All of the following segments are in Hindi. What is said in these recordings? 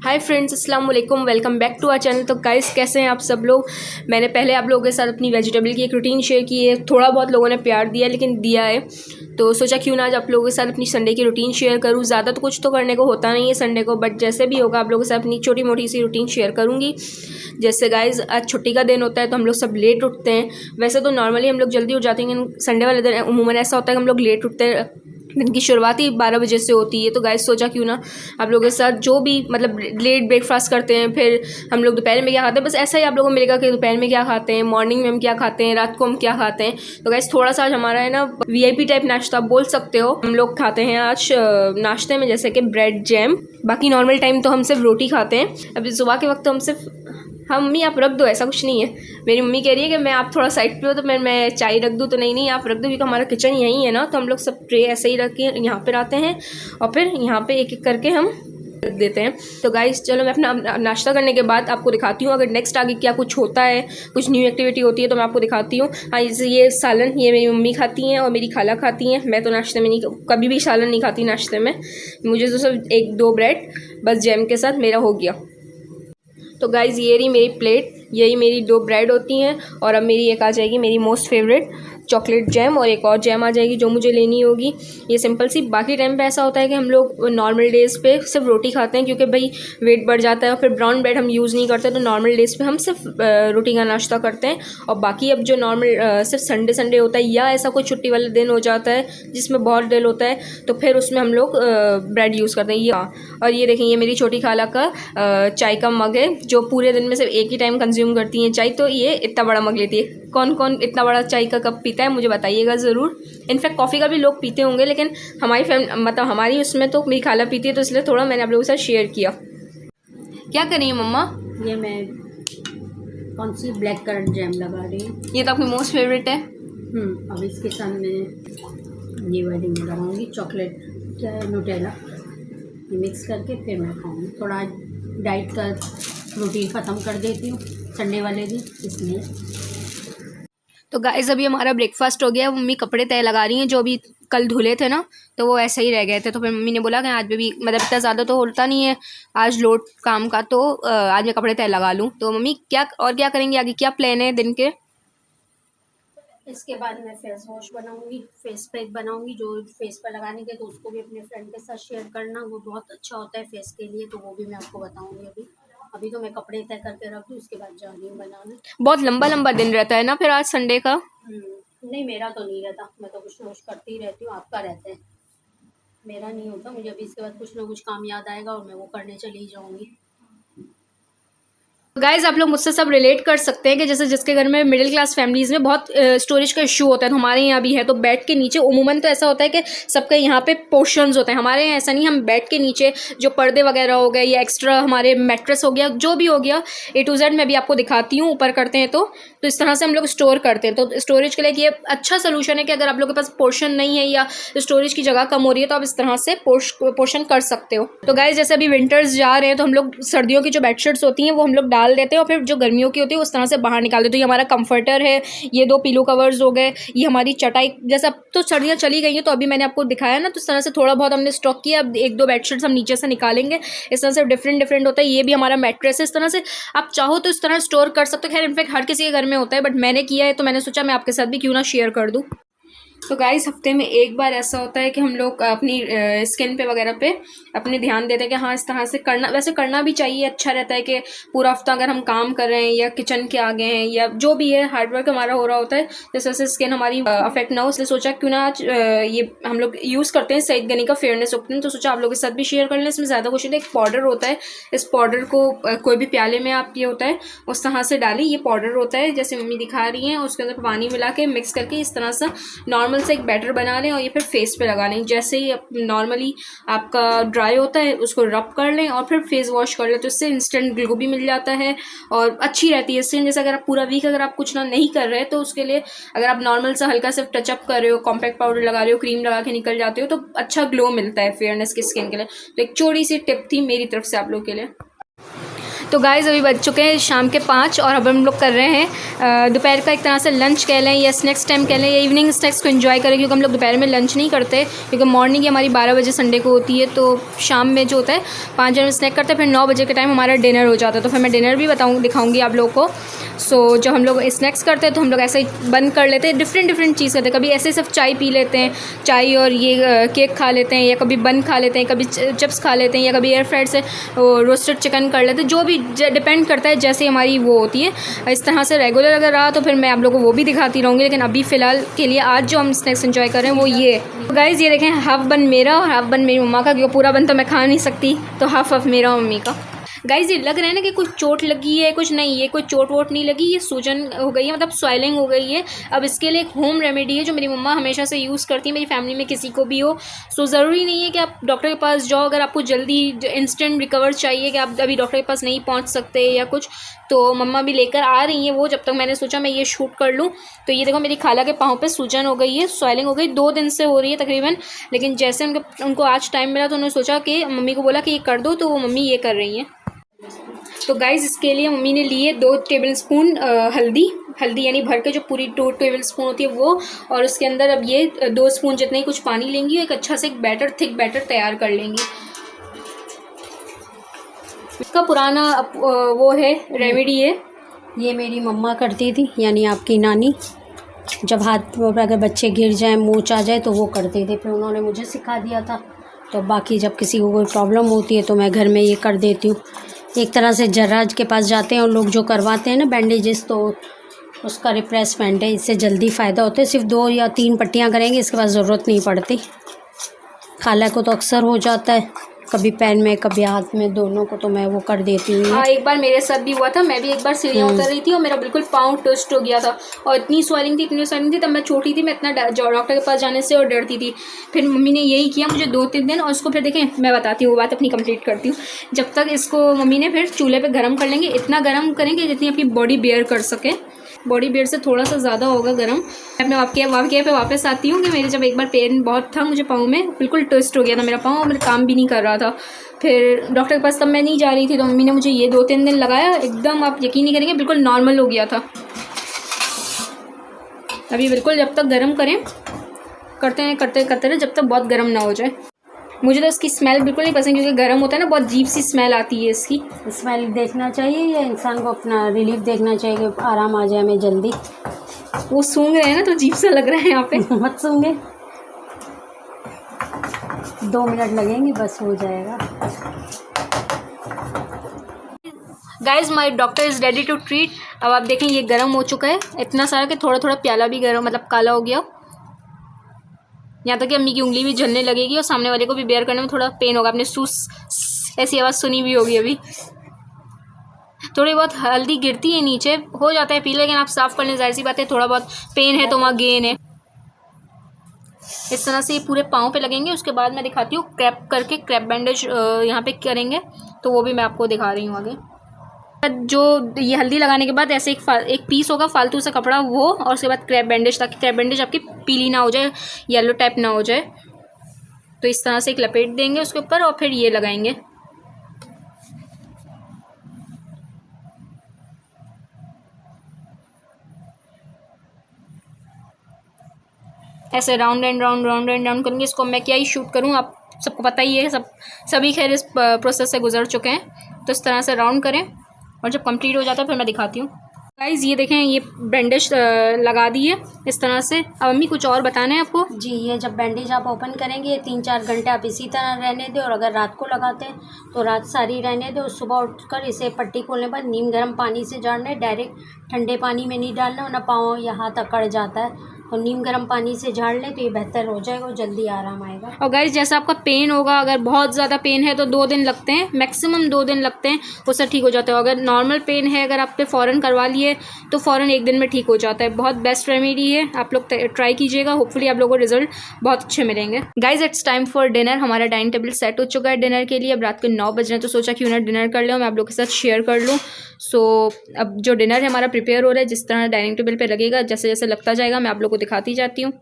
हाय फ्रेंड्स, अस्सलाम वालेकुम। Welcome back to our channel. तो गाइस, कैसे हैं आप सब लोग। मैंने पहले आप लोगों के साथ अपनी वेजिटेबल की एक रूटीन शेयर की है। थोड़ा बहुत लोगों ने प्यार दिया, लेकिन दिया है, तो सोचा क्यों ना आज आप लोगों के साथ अपनी संडे की रूटीन शेयर करूं। ज़्यादा तो कुछ तो करने को होता नहीं है संडे को, बट जैसे भी होगा आप लोगों के साथ अपनी छोटी मोटी सी रूटीन शेयर करूँगी। जैसे गाइस, आज छुट्टी का दिन होता है तो हम लोग सब लेट उठते हैं। वैसे तो नॉर्मली हम लोग जल्दी उठ जाते हैं, लेकिन संडे वाले दिन उमूमन ऐसा होता है कि हम लोग लेट उठते हैं। दिन की शुरुआत ही 12 बजे से होती है। तो गाइस, सोचा क्यों ना आप लोगों के साथ जो भी मतलब लेट ब्रेकफास्ट करते हैं, फिर हम लोग दोपहर में क्या खाते हैं, बस ऐसा ही आप लोगों को मिलेगा कि दोपहर में क्या खाते हैं, मॉर्निंग में हम क्या खाते हैं, रात को हम क्या खाते हैं। तो गाइस, थोड़ा सा आज हमारा है ना वीआईपी टाइप नाश्ता आप बोल सकते हो। हम लोग खाते हैं आज नाश्ते में जैसे कि ब्रेड जैम। बाकी नॉर्मल टाइम तो हम सिर्फ रोटी खाते हैं। अभी सुबह के वक्त तो हम सिर्फ हाँ मम्मी आप रख दो, ऐसा कुछ नहीं है। मेरी मम्मी कह रही है कि मैं आप थोड़ा साइड पे हो तो मैं चाय रख दूँ, तो नहीं आप रख दो, क्योंकि हमारा किचन यहीं है ना। तो हम लोग सब ट्रे ऐसे ही रख के यहाँ पे आते हैं और फिर यहाँ पे एक एक करके हम रख देते हैं। तो गाइस, चलो मैं अपना नाश्ता करने के बाद आपको दिखाती हूँ अगर नेक्स्ट आगे क्या कुछ होता है, कुछ न्यू एक्टिविटी होती है तो मैं आपको दिखाती हूँ। हाँ, जैसे ये सालन ये मेरी मम्मी खाती हैं और मेरी खाला खाती हैं। मैं तो नाश्ते में नहीं, कभी भी सालन नहीं खाती नाश्ते में। मुझे तो सिर्फ 1-2 ब्रेड बस जैम के साथ मेरा हो गया। तो गाइज़, ये रही मेरी प्लेट, यही मेरी 2 ब्रेड होती हैं। और अब मेरी एक आ जाएगी मेरी मोस्ट फेवरेट चॉकलेट जैम, और एक और जैम आ जाएगी जो मुझे लेनी होगी। ये सिंपल सी। बाकी टाइम पे ऐसा होता है कि हम लोग नॉर्मल डेज़ पे सिर्फ रोटी खाते हैं, क्योंकि भाई वेट बढ़ जाता है और फिर ब्राउन ब्रेड हम यूज़ नहीं करते। तो नॉर्मल डेज़ पे हम सिर्फ रोटी का नाश्ता करते हैं। और बाकी अब जो नॉर्मल सिर्फ संडे होता है, या ऐसा कोई छुट्टी वाला दिन हो जाता है जिसमें बहुत दिल होता है, तो फिर उसमें हम लोग ब्रेड यूज़ करते हैं। ये और ये देखें, ये मेरी छोटी खाला का चाय का मग है, जो पूरे दिन में सिर्फ एक ही टाइम कंज्यूम करती हैं चाय। तो ये इतना बड़ा मग लेती है। कौन कौन इतना बड़ा चाय का कप पीता है मुझे बताइएगा ज़रूर। इनफैक्ट कॉफ़ी का भी लोग पीते होंगे, लेकिन मतलब हमारी उसमें तो मेरी खाला पीती है, तो इसलिए थोड़ा मैंने आप लोगों के साथ शेयर किया। क्या करी है मम्मा? ये मैं कौन सी ब्लैक करंट जैम लगा रही हूँ। ये तो आपकी मोस्ट फेवरेट है। अब इसके साथ मैं ये वाली लगाऊंगी चॉकलेट क्या है न्यूटेला, ये मिक्स करके फिर मैं खाऊंगी। थोड़ा डाइट का रूटीन ख़त्म कर देती हूँ संडे वाले दिन, इसलिए। तो गाइस, अभी हमारा ब्रेकफास्ट हो गया। मम्मी कपड़े तय लगा रही हैं, जो अभी कल धुले थे ना, तो वो ऐसे ही रह गए थे। तो फिर मम्मी ने बोला कि आज भी मतलब इतना ज़्यादा तो होता नहीं है आज लोड काम का, तो आज मैं कपड़े तय लगा लूँ। तो मम्मी क्या करेंगी आगे, क्या प्लान है दिन के? इसके बाद मैं फेस वॉश बनाऊंगी, फेस पैक बनाऊंगी जो फेस पर लगाने के, तो उसको भी अपने फ्रेंड के साथ शेयर करना। वो बहुत अच्छा होता है फेस के लिए, तो वो भी मैं आपको बताऊंगी। अभी तो मैं कपड़े तय करके रख दूँ, उसके बाद जा रही हूँ बनाने। बहुत लंबा लंबा दिन रहता है ना फिर आज संडे का। नहीं, मेरा तो नहीं रहता, मैं तो कुछ ना कुछ करती ही रहती हूँ। आपका रहता है, मेरा नहीं होता। मुझे अभी इसके बाद कुछ ना कुछ काम याद आएगा और मैं वो करने चली जाऊँगी। गाइज, आप लोग मुझसे सब रिलेट कर सकते हैं कि जैसे जिसके घर में मिडिल क्लास फैमिलीज़ में बहुत स्टोरेज का इशू होता है, तो हमारे यहाँ भी है। तो बेड के नीचे उमूमन तो ऐसा होता है कि सबके यहाँ पे पोर्शंस होते हैं। हमारे यहाँ ऐसा नहीं, हम बेड के नीचे जो पर्दे वगैरह हो गए या एक्स्ट्रा हमारे मैट्रेस हो गया, जो भी हो गया A to Z मैं भी आपको दिखाती हूँ। ऊपर करते हैं तो इस तरह से हम लोग स्टोर करते हैं। तो स्टोरेज के लिए ये अच्छा सोल्यूशन है कि अगर आप लोग के पास पोर्शन नहीं है या स्टोरेज की जगह कम हो रही है, तो आप इस तरह से पोर्शन कर सकते हो। तो गाइज, जैसे अभी विंटर्स जा रहे हैं, तो हम लोग सर्दियों की जो बेडशीट्स होती हैं वो हम लोग डाल देते हैं, और फिर जो गर्मियों की होती है उस तरह से बाहर निकाल देते हैं। तो ये हमारा कंफर्टर है, ये 2 पिलो कवर्स हो गए, ये हमारी चटाई। जैसे अब तो सर्दियाँ चली गई हैं, तो अभी मैंने आपको दिखाया ना, तो इस तरह से थोड़ा बहुत हमने स्टॉक किया। अब 1-2 बेडशीट्स हम नीचे से निकालेंगे। इस तरह से डिफरेंट होता है। ये भी हमारा मैट्रेस है। इस तरह से आप चाहो तो इस तरह स्टोर कर सकते हो। खैर इनफैक्ट हर किसी के घर में होता है, बट मैंने किया है तो मैंने सोचा मैं आपके साथ भी क्यों ना शेयर कर दूँ। तो गाइस, हफ्ते में एक बार ऐसा होता है कि हम लोग अपनी स्किन पे वगैरह पे अपने ध्यान देते हैं कि हाँ इस तरह से करना, वैसे करना भी चाहिए। अच्छा रहता है कि पूरा हफ्ता अगर हम काम कर रहे हैं या किचन के आगे हैं या जो भी है हार्डवर्क हमारा हो रहा होता है, जैसे जैसे स्किन हमारी अफेक्ट ना हो, इसलिए सोचा क्यों ना आज ये हम लोग यूज़ करते हैं सईद गनी का फेयरनेस ओपनिंग। तो सोचा आप लोगों के साथ भी शेयर कर लें। इसमें ज़्यादा कुछ नहीं, एक पाउडर होता है। इस पाउडर को कोई भी प्याले में आप ये होता है उस तरह से डालें। ये पाउडर होता है जैसे मम्मी दिखा रही हैं, उसके अंदर पानी मिला के मिक्स करके इस तरह से नॉर्मल से एक बैटर बना लें और ये फिर फेस पे लगा लें। जैसे ही नॉर्मली आपका ड्राई होता है उसको रब कर लें और फिर फेस वॉश कर लें, तो इससे इंस्टेंट ग्लो भी मिल जाता है और अच्छी रहती है स्किन। जैसे अगर आप पूरा वीक अगर आप कुछ ना नहीं कर रहे तो उसके लिए अगर आप नॉर्मल सा हल्का सिर्फ टचअप कर रहे हो, कॉम्पैक्ट पाउडर लगा रहे हो, क्रीम लगा के निकल जाते हो, तो अच्छा ग्लो मिलता है फेयरनेस की स्किन के लिए। तो एक छोटी सी टिप थी मेरी तरफ से आप लोग के लिए। तो गाइज़ अभी बज चुके हैं शाम के 5 और अब हम लोग कर रहे हैं दोपहर का एक तरह से लंच कह लें या स्नैक्स टाइम कह लें या इवनिंग स्नैक्स को एंजॉय करें, क्योंकि हम लोग दोपहर में लंच नहीं करते क्योंकि मॉर्निंग ही हमारी 12 बजे संडे को होती है। तो शाम में जो होता है 5 बजे में स्नैक करते हैं, फिर 9 बजे के टाइम हमारा डिनर हो जाता है। तो फिर मैं डिनर भी दिखाऊँगी आप लोग को। सो जब हम लोग स्नैक्स करते हैं तो हम लोग ऐसे ही बंद कर लेते हैं, डिफरेंट चीज़ करते हैं। कभी ऐसे सिर्फ चाय पी लेते हैं, चाय और ये केक खा लेते हैं, या कभी बन खा लेते हैं, कभी चिप्स खा लेते हैं, या कभी एयर फ्राइड से रोस्टेड चिकन कर लेते हैं। जो भी डिपेंड करता है जैसे हमारी वो होती है। इस तरह से रेगुलर अगर रहा तो फिर मैं आप लोगों को वो भी दिखाती रहूँगी, लेकिन अभी फ़िलहाल के लिए आज जो हम स्नैक्स एंजॉय कर रहे हैं वो ये गाइज़, ये देखें हाफ़ बन मेरा और हाफ़ बन मेरी मम्मा का, क्योंकि पूरा बन तो मैं खा नहीं सकती, तो हाफ़ मेरा और मम्मी का। गाइज़ ये लग रहा है ना कि कुछ चोट लगी है, कुछ नहीं, ये कोई चोट वोट नहीं लगी, ये सूजन हो गई है, मतलब स्वेलिंग हो गई है। अब इसके लिए एक होम रेमेडी है जो मेरी मम्मा हमेशा से यूज़ करती है, मेरी फैमिली में किसी को भी हो। सो ज़रूरी नहीं है कि आप डॉक्टर के पास जाओ, अगर आपको जल्दी इंस्टेंट रिकवर चाहिए कि आप अभी डॉक्टर के पास नहीं पहुँच सकते या कुछ, तो मम्मा भी लेकर आ रही हैं वो। जब तक मैंने सोचा मैं ये शूट कर लूँ। तो ये देखो मेरी खाला के पाँव पे सूजन हो गई है, स्वेलिंग हो गई, 2 दिन से हो रही है तकरीबन। लेकिन जैसे उनको आज टाइम मिला तो उन्होंने सोचा कि मम्मी को बोला कि ये कर दो, तो वो मम्मी ये कर रही हैं। तो गाइज़ इसके लिए मम्मी ने लिए 2 टेबल स्पून हल्दी यानी भर के जो पूरी 2 टेबल स्पून होती है वो, और उसके अंदर अब ये 2 स्पून जितने ही कुछ पानी लेंगी, एक अच्छा से एक थिक बैटर तैयार कर लेंगी। इसका पुराना वो है रेमेडी है, ये मेरी मम्मा करती थी, यानी आपकी नानी। जब हाथ पर अगर बच्चे गिर जाए, मूंछ आ जाए, तो वो करते थे, फिर उन्होंने मुझे सिखा दिया था। तो बाकी जब किसी को कोई प्रॉब्लम होती है तो मैं घर में ये कर देती हूँ। एक तरह से जर्राज के पास जाते हैं और लोग जो करवाते हैं ना बैंडेजेस, तो उसका रिप्लेसमेंट है, इससे जल्दी फ़ायदा होता है। सिर्फ 2 या 3 पट्टियाँ करेंगे, इसके बाद ज़रूरत नहीं पड़ती। खाला को तो अक्सर हो जाता है, कभी पैर में कभी हाथ में, दोनों को, तो मैं वो कर देती हूँ। हाँ, एक बार मेरे साथ भी हुआ था, मैं भी एक बार सीढ़ियाँ उतर रही थी और मेरा बिल्कुल पाँव ट्विस्ट हो गया था, और इतनी स्वेलिंग थी, तब मैं छोटी थी, मैं इतना डॉक्टर के पास जाने से और डरती थी। फिर मम्मी ने यही किया मुझे 2-3 दिन, और उसको फिर देखें, मैं बताती हूँ वो बात अपनी कंप्लीट करती हूँ। जब तक इसको मम्मी ने फिर चूल्हे पर गर्म कर लेंगे, इतना गर्म करेंगे जितनी आपकी बॉडी बेयर कर सके। बॉडी बेयर से थोड़ा सा ज़्यादा होगा गरम। मैं अपने वाक़े पे वापस आती हूँ कि मेरे जब एक बार पेन बहुत था, मुझे पाँव में बिल्कुल ट्विस्ट हो गया था मेरा पाँव, और मेरा काम भी नहीं कर रहा था। फिर डॉक्टर के पास तब मैं नहीं जा रही थी, तो मम्मी ने मुझे ये 2-3 दिन लगाया, एकदम आप यकीन नहीं करेंगे बिल्कुल नॉर्मल हो गया था। अभी बिल्कुल जब तक गर्म करें, करते रहे जब तक बहुत गर्म ना हो जाए। मुझे तो इसकी स्मेल बिल्कुल नहीं पसंद, क्योंकि गर्म होता है ना, बहुत अजीब सी स्मेल आती है इसकी। स्मेल देखना चाहिए या इंसान को अपना रिलीफ देखना चाहिए कि आराम आ जाए हमें जल्दी। वो सूंघ रहे हैं ना, तो अजीब सा लग रहा है यहाँ पे। मत सूंघे, 2 मिनट लगेंगे, बस हो जाएगा। Guys my doctor is ready to treat. अब आप देखें ये गर्म हो चुका है इतना सारा कि थोड़ा थोड़ा प्याला भी गर्म, मतलब काला हो गया। यहाँ तक कि अम्मी की उंगली भी जलने लगेगी और सामने वाले को भी बेयर करने में थोड़ा पेन होगा। आपने सूस ऐसी आवाज़ सुनी भी होगी अभी। थोड़ी बहुत हल्दी गिरती है नीचे, हो जाता है पीला, लेकिन आप साफ़ कर लें, जाहिर सी बात है थोड़ा बहुत पेन है तो वहाँ गेन है। इस तरह से ये पूरे पाँव पे लगेंगे। उसके बाद मैं दिखाती हूँ क्रैप करके, क्रैप बैंडेज यहाँ पे करेंगे, तो वो भी मैं आपको दिखा रही हूँ आगे। जो ये हल्दी लगाने के बाद ऐसे एक पीस होगा फालतू सा कपड़ा वो, और उसके बाद क्रैप बैंडेज, ताकि क्रैप बैंडेज आपकी पीली ना हो जाए, येलो टाइप ना हो जाए। तो इस तरह से एक लपेट देंगे उसके ऊपर और फिर ये लगाएंगे। ऐसे राउंड एंड राउंड करेंगे। इसको मैं क्या ही शूट करूँ, आप सबको पता ही है, सभी खैर इस प्रोसेस से गुजर चुके हैं। तो इस तरह से राउंड करें, और जब कंप्लीट हो जाता है फिर मैं दिखाती हूँ। गाइज़ ये देखें, ये बैंडेज लगा दी है इस तरह से। अब अम्मी कुछ और बताना है आपको? जी, ये जब बैंडेज आप ओपन करेंगे 3-4 घंटे आप इसी तरह रहने दें, और अगर रात को लगाते हैं तो रात सारी रहने दें, और सुबह उठकर इसे पट्टी खोलने पर नीम गर्म पानी से झाड़ना है, डायरेक्ट ठंडे पानी में नहीं डालना, वरना पाँव या हाथ अकड़ जाता है। तो नीम गर्म पानी से झाड़ लें तो ये बेहतर हो जाएगा और जल्दी आराम आएगा। और गाइस जैसा आपका पेन होगा, अगर बहुत ज़्यादा पेन है तो 2 दिन लगते हैं, मैक्सिमम 2 दिन लगते हैं, उससे ठीक हो जाता है। अगर नॉर्मल पेन है, अगर आप पे फ़ौरन करवा लिए तो फ़ौरन 1 दिन में ठीक हो जाता है। बहुत बेस्ट रेमेडी है, आप लोग ट्राई कीजिएगा, होपफुली आप लोगों को रिजल्ट बहुत अच्छे मिलेंगे। Guys it's time for dinner. हमारा डाइनिंग टेबल सेट हो चुका है डिनर के लिए। अब रात के 9 बज रहे हैं, तो सोचा क्यों ना डिनर कर लें, मैं आप लोग के साथ शेयर कर लूँ। सो अब जो डिनर है हमारा प्रिपेयर हो रहा है, जिस तरह डाइनिंग टेबल पे लगेगा, जैसे जैसे लगता जाएगा मैं आप लोग को दिखाती जाती हूँ।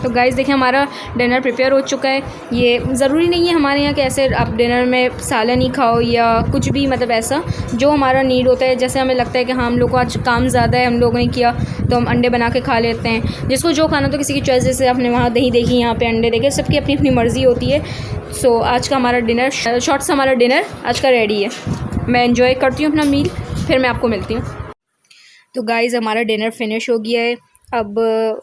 तो गाइस देखिए हमारा डिनर प्रिपेयर हो चुका है। ये ज़रूरी नहीं है हमारे यहाँ के ऐसे आप डिनर में सालन ही खाओ या कुछ भी, मतलब ऐसा जो हमारा नीड होता है। जैसे हमें लगता है कि हाँ हम लोग को आज काम ज़्यादा है, हम लोगों ने किया तो हम अंडे बना के खा लेते हैं। जिसको जो खाना तो किसी की चॉइस, जैसे आपने वहाँ दही देखी, यहाँ पे अंडे देखे, सबकी अपनी अपनी मर्ज़ी होती है। सो आज का हमारा डिनर शॉर्ट सा हमारा डिनर आज का रेडी है। मैं एंजॉय करती हूँ अपना मील, फिर मैं आपको मिलती हूँ। तो गाइज़ हमारा डिनर फिनिश हो गया है। अब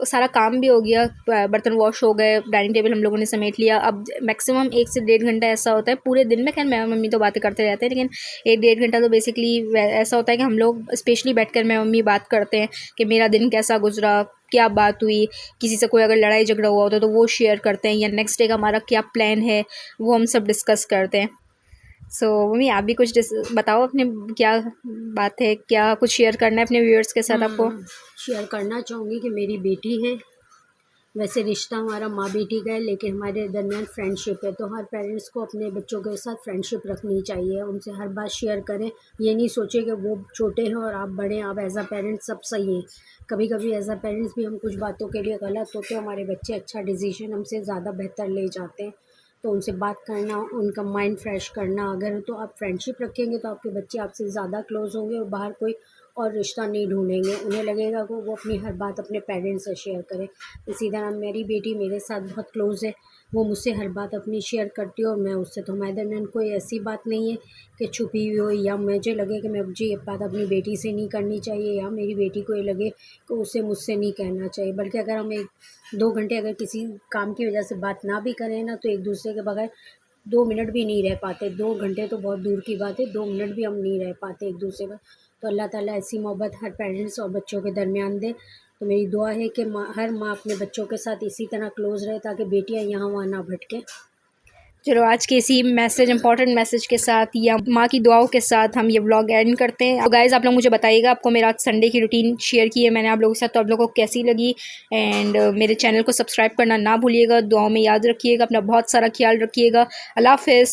सारा काम भी हो गया, बर्तन वॉश हो गए, डाइनिंग टेबल हम लोगों ने समेट लिया। अब मैक्सिमम 1 से 1.5 घंटा ऐसा होता है पूरे दिन में। खैर मैं मम्मी तो बातें करते रहते हैं, लेकिन 1-1.5 घंटा तो बेसिकली ऐसा होता है कि हम लोग स्पेशली बैठकर मैं मम्मी बात करते हैं कि मेरा दिन कैसा गुजरा, क्या बात हुई, किसी से कोई अगर लड़ाई झगड़ा हुआ होता है तो वो शेयर करते हैं, या नेक्स्ट डे का हमारा क्या प्लान है वो हम सब डिस्कस करते हैं। सो मम्मी आप भी कुछ बताओ अपने, क्या बात है, क्या कुछ शेयर करना है अपने व्यूअर्स के साथ आपको? शेयर करना चाहूँगी कि मेरी बेटी है। वैसे रिश्ता हमारा माँ बेटी का है, लेकिन हमारे दरमियान फ्रेंडशिप है। तो हर पेरेंट्स को अपने बच्चों के साथ फ्रेंडशिप रखनी चाहिए, उनसे हर बात शेयर करें। ये नहीं सोचे कि वो छोटे हैं और आप बड़े हैं, आप एज अ पेरेंट्स सब सही हैं। कभी कभी एज अ पेरेंट्स भी हम कुछ बातों के लिए गलत होते हैं, हमारे बच्चे अच्छा डिसीजन हमसे ज़्यादा बेहतर ले जाते हैं। तो उनसे बात करना, उनका माइंड फ्रेश करना, अगर तो आप फ्रेंडशिप रखेंगे तो आपके बच्चे आपसे ज़्यादा क्लोज़ होंगे और बाहर कोई और रिश्ता नहीं ढूंढेंगे। उन्हें लगेगा कि वो अपनी हर बात अपने पेरेंट्स से शेयर करें। इसी तरह मेरी बेटी मेरे साथ बहुत क्लोज़ है, वो मुझसे हर बात अपनी शेयर करती है और मैं उससे। तो हमारे दरमियान कोई ऐसी बात नहीं है कि छुपी हुई हो, या मुझे लगे कि मुझे ये बात अपनी बेटी से नहीं करनी चाहिए, या मेरी बेटी को ये लगे कि उसे मुझसे नहीं कहना चाहिए। बल्कि अगर हम 1-2 घंटे अगर किसी काम की वजह से बात ना भी करें ना, तो एक दूसरे के बगैर 2 मिनट भी नहीं रह पाते। 2 घंटे तो बहुत दूर की बात है, 2 मिनट भी हम नहीं रह पाते एक दूसरे पर। तो अल्लाह ताला ऐसी मोहब्बत हर पेरेंट्स और बच्चों के दरमियान दे। तो मेरी दुआ है कि हर माँ अपने बच्चों के साथ इसी तरह क्लोज़ रहे, ताकि बेटियाँ यहाँ वहाँ ना भटकें। चलो आज के इसी मैसेज, इंपॉर्टेंट मैसेज के साथ या माँ की दुआओं के साथ हम ये व्लॉग एंड करते हैं। तो गाइज़ आप लोग मुझे बताइएगा, आपको मेरा आज संडे की रूटीन शेयर की है मैंने आप लोगों के साथ, तो आप लोगों को कैसी लगी। एंड मेरे चैनल को सब्सक्राइब करना ना भूलिएगा। दुआओं में याद रखिएगा, अपना बहुत सारा ख्याल रखिएगा। अल्लाह हाफ़िज़।